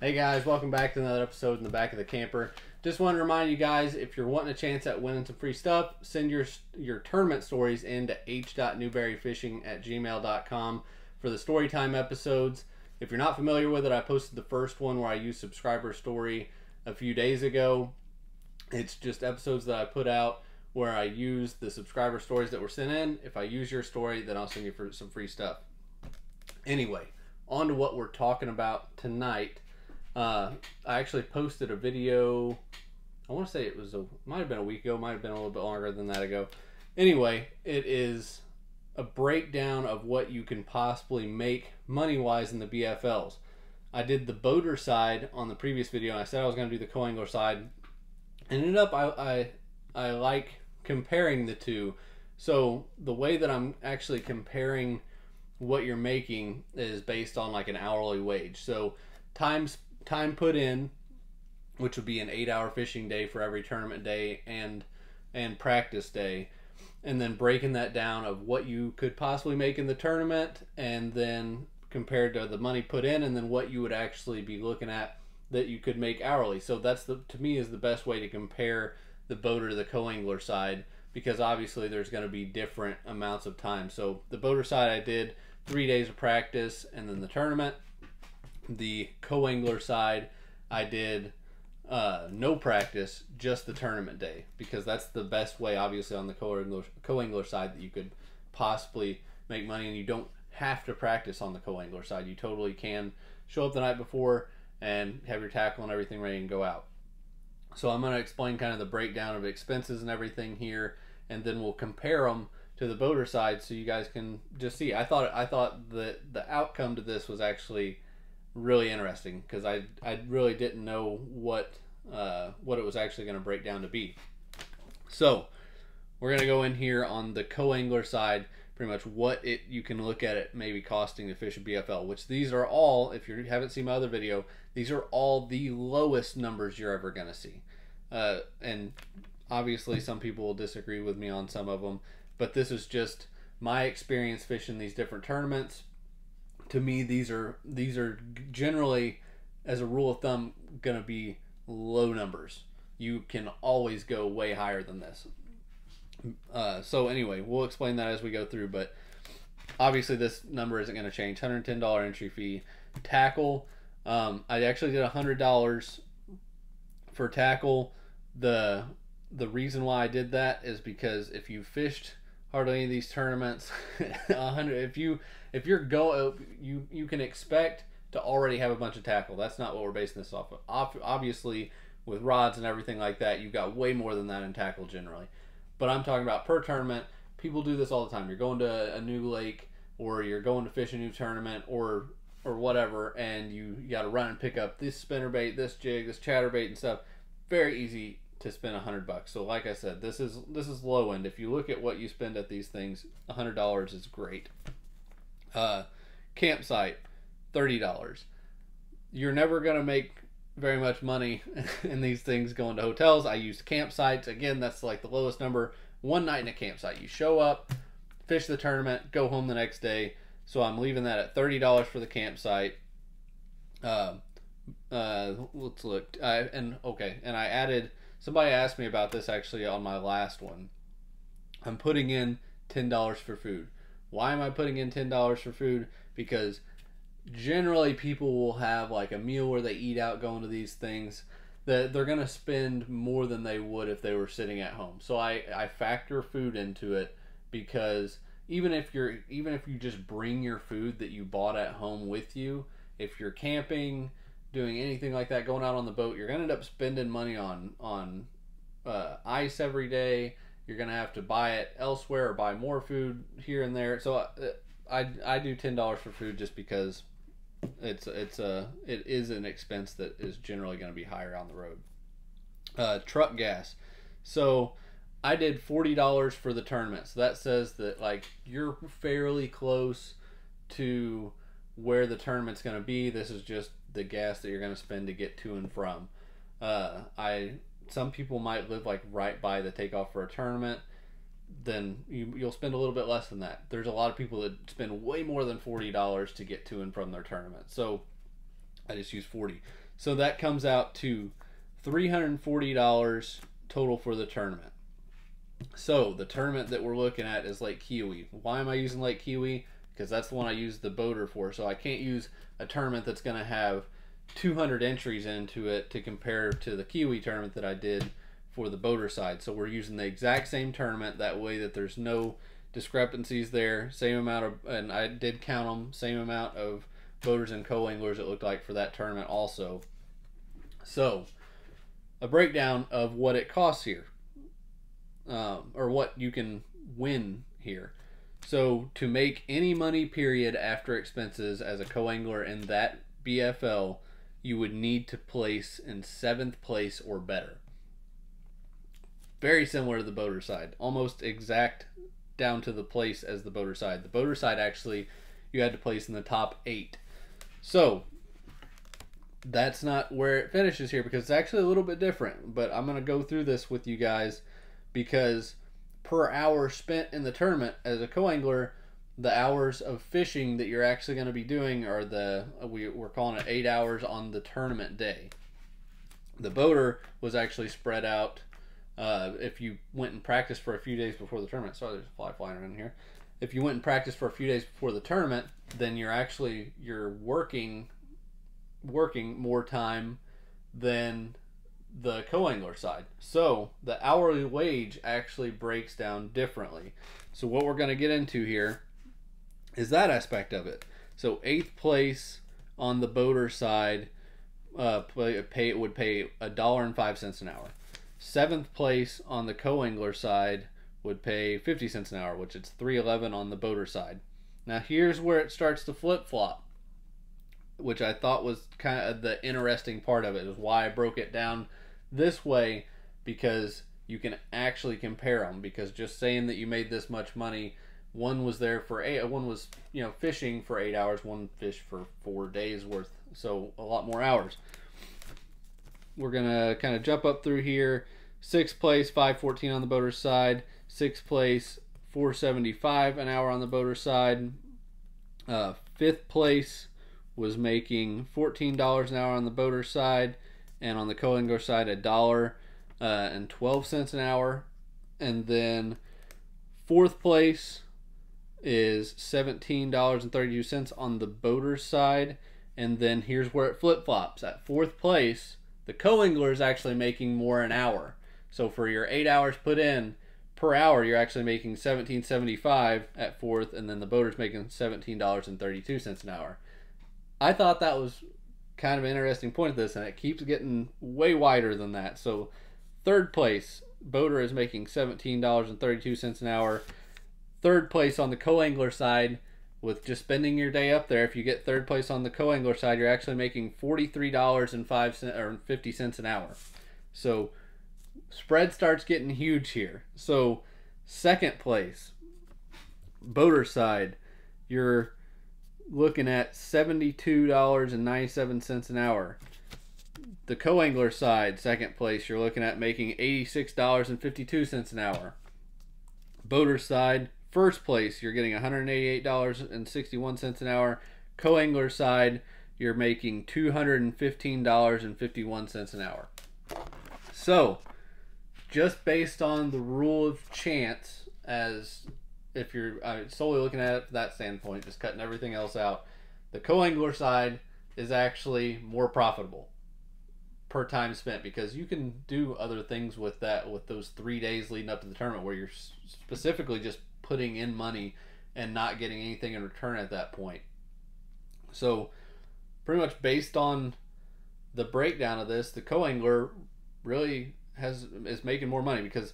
Hey guys, welcome back to another episode in the back of the camper. Just want to remind you guys, if you're wanting a chance at winning some free stuff, send your tournament stories into h.newberryfishing@gmail.com for the story time episodes. If you're not familiar with it, I posted the first one where I used subscriber story a few days ago. It's just episodes that I put out where I use the subscriber stories that were sent in. If I use your story, then I'll send you for some free stuff. Anyway, on to what we're talking about tonight. I actually posted a video, I want to say might have been a week ago, might have been a little bit longer than that ago. Anyway, it is a breakdown of what you can possibly make money-wise in the BFLs. I did the boater side on the previous video, and I said I was going to do the co-angler side. Ended up, I like comparing the two. So the way that I'm actually comparing what you're making is based on like an hourly wage. So time put in, which would be an 8-hour fishing day for every tournament day and practice day, and then breaking that down of what you could possibly make in the tournament, and then compared to the money put in, and then what you would actually be looking at that you could make hourly. So that's to me is the best way to compare the boater to the co-angler side, because obviously there's going to be different amounts of time. So the boater side, I did 3 days of practice and then the tournament. The co-angler side, I did no practice, just the tournament day, because that's the best way, obviously, on the co-angler side that you could possibly make money, and you don't have to practice on the co-angler side. You totally can show up the night before and have your tackle and everything ready and go out. So I'm going to explain kind of the breakdown of expenses and everything here, and then we'll compare them to the boater side so you guys can just see. I thought that the outcome to this was actually really interesting, because I really didn't know what it was actually going to break down to be. So we're going to go in here on the co-angler side, pretty much what you can look at it maybe costing to fish a BFL, which these are all, if you haven't seen my other video, these are all the lowest numbers you're ever going to see. And obviously some people will disagree with me on some of them, but this is just my experience fishing these different tournaments. To me, these are generally, as a rule of thumb, going to be low numbers. You can always go way higher than this. So anyway, we'll explain that as we go through, but obviously this number isn't going to change. $110 entry fee. Tackle, I actually did $100 for tackle. The reason why I did that is because if you fished hardly any of these tournaments, if you're you can expect to already have a bunch of tackle. That's not what we're basing this off of. Obviously, with rods and everything like that, you've got way more than that in tackle generally. But I'm talking about per tournament. People do this all the time. You're going to a new lake, or you're going to fish a new tournament, or whatever, and you got to run and pick up this spinnerbait, this jig, this chatterbait and stuff. Very easy to spend $100. So like I said, this is low end. If you look at what you spend at these things, $100 is great. Campsite, $30. You're never gonna make very much money in these things going to hotels. I use campsites. Again, that's like the lowest number. One night in a campsite. You show up, fish the tournament, go home the next day. So I'm leaving that at $30 for the campsite. Let's look. And I added, somebody asked me about this actually on my last one. I'm putting in $10 for food. Why am I putting in $10 for food? Because generally people will have like a meal where they eat out going to these things, that they're going to spend more than they would if they were sitting at home. So I factor food into it, because even if you just bring your food that you bought at home with you, if you're camping, doing anything like that, going out on the boat, you're going to end up spending money on ice every day. You're going to have to buy it elsewhere or buy more food here and there. So I do $10 for food, just because it is an expense that is generally going to be higher on the road. Truck gas. So I did $40 for the tournament. So that says that like you're fairly close to where the tournament's going to be. This is just the gas that you're going to spend to get to and from. Some people might live like right by the takeoff for a tournament. Then you'll spend a little bit less than that. There's a lot of people that spend way more than $40 to get to and from their tournament. So I just use 40. So that comes out to $340 total for the tournament. So the tournament that we're looking at is Lake Kiwi. Why am I using Lake Kiwi? Because that's the one I use the boater for. So I can't use a tournament that's going to have 200 entries into it to compare to the Kiwi tournament that I did for the boater side. So we're using the exact same tournament, that way that there's no discrepancies there. Same amount of, and I did count them, same amount of boaters and co-anglers it looked like for that tournament also. So a breakdown of what it costs here, or what you can win here. So to make any money period after expenses as a co-angler in that BFL, you would need to place in 7th place or better. Very similar to the boater side, almost exact down to the place as the boater side. The boater side, actually, you had to place in the top 8. So that's not where it finishes here, because it's actually a little bit different. But I'm going to go through this with you guys, because per hour spent in the tournament as a co-angler, the hours of fishing that you're actually going to be doing are we're calling it 8 hours on the tournament day. The boater was actually spread out. If you went and practiced for a few days before the tournament, sorry, there's a fly flying around here. If you went and practiced for a few days before the tournament, then you're working more time than the co-angler side. So the hourly wage actually breaks down differently. So what we're going to get into here is that aspect of it. So 8th place on the boater side would pay $1.05 an hour. 7th place on the co-angler side would pay 50 cents an hour, which is $3.11 on the boater side. Now here's where it starts to flip-flop, which I thought was kind of the interesting part of it, is why I broke it down this way, because you can actually compare them. Because just saying that you made this much money, one was fishing for 8 hours, one fished for 4 days worth, so a lot more hours. We're gonna kind of jump up through here. 6th place, $5.14 on the boater side. 6th place, $4.75 an hour on the boater side. 5th place was making $14 an hour on the boater side, and on the co-angler side $1.12 an hour. And then 4th place is $17.32 on the boater side. And then here's where it flip-flops. At 4th place, the co-angler is actually making more an hour. So for your 8 hours put in per hour, you're actually making $17.75 at 4th, and then the boater's making $17.32 an hour. I thought that was kind of an interesting point of this, and it keeps getting way wider than that. So 3rd place, boater is making $17.32 an hour. 3rd place on the co-angler side, with just spending your day up there, if you get 3rd place on the co-angler side, you're actually making $43.50 an hour. So spread starts getting huge here. So 2nd place, boater side, you're looking at $72.97 an hour. The co-angler side, 2nd place, you're looking at making $86.52 an hour. Boater side, 1st place, you're getting $188.61 an hour. Co-angler side, you're making $215.51 an hour. So, just based on the rule of chance, as if you're solely looking at it from that standpoint, just cutting everything else out, the co-angler side is actually more profitable per time spent, because you can do other things with that, with those 3 days leading up to the tournament, where you're specifically just putting in money and not getting anything in return at that point. So pretty much based on the breakdown of this, the co-angler really is making more money, because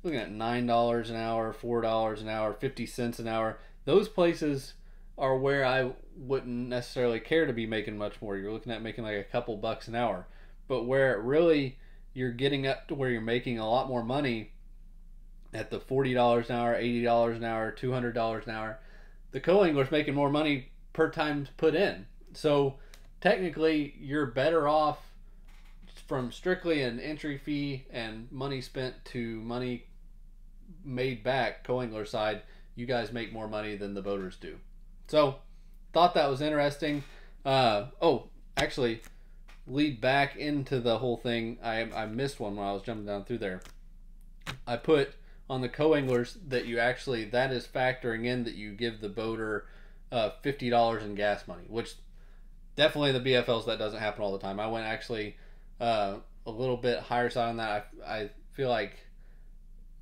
looking at $9 an hour, $4 an hour, 50 cents an hour, those places are where I wouldn't necessarily care to be making much more. You're looking at making like a couple bucks an hour. But where it really, you're getting up to where you're making a lot more money at the $40 an hour, $80 an hour, $200 an hour, the co-angler's making more money per time put in. So technically, you're better off from strictly an entry fee and money spent to money made back. Co-angler side, you guys make more money than the boaters do. So thought that was interesting. Actually, lead back into the whole thing, I missed one when I was jumping down through there. I put on the co-anglers that you actually, that is factoring in that you give the boater $50 in gas money, which definitely the BFLs that doesn't happen all the time. I went actually a little bit higher side on that. I feel like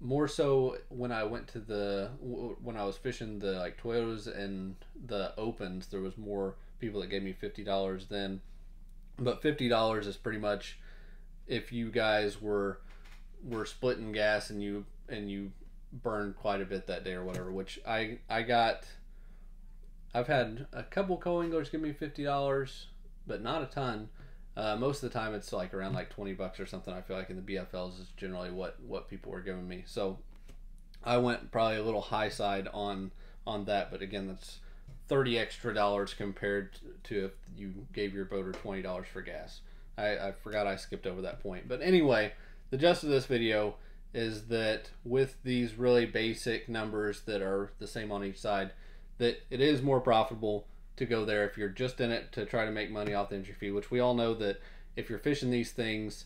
more so when I went to when I was fishing the like Toyotas and the Opens, there was more people that gave me $50 then. But $50 is pretty much if you guys were splitting gas and you burned quite a bit that day or whatever. Which I've had a couple co-anglers give me $50, but not a ton. Most of the time it's like around like $20 or something. I feel like in the BFLs is generally what people were giving me. So I went probably a little high side on that, but again, that's $30 extra compared to if you gave your boater $20 for gas. I forgot I skipped over that point. But anyway, the gist of this video is that with these really basic numbers that are the same on each side, that it is more profitable to go there if you're just in it to try to make money off the entry fee, which we all know that if you're fishing these things,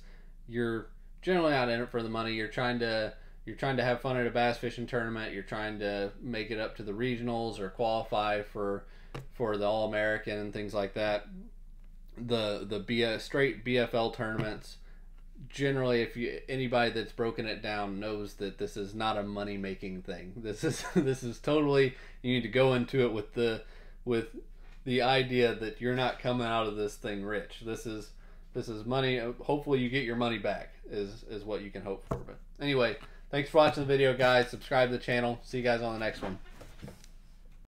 you're generally not in it for the money. You're trying to have fun at a bass fishing tournament. You're trying to make it up to the regionals or qualify for the All-American and things like that. The straight BFL tournaments, generally, anybody that's broken it down knows that this is not a money making thing. This is totally, you need to go into it with the idea that you're not coming out of this thing rich. This is money. Hopefully you get your money back is what you can hope for. But anyway, thanks for watching the video, guys. Subscribe to the channel. See you guys on the next one.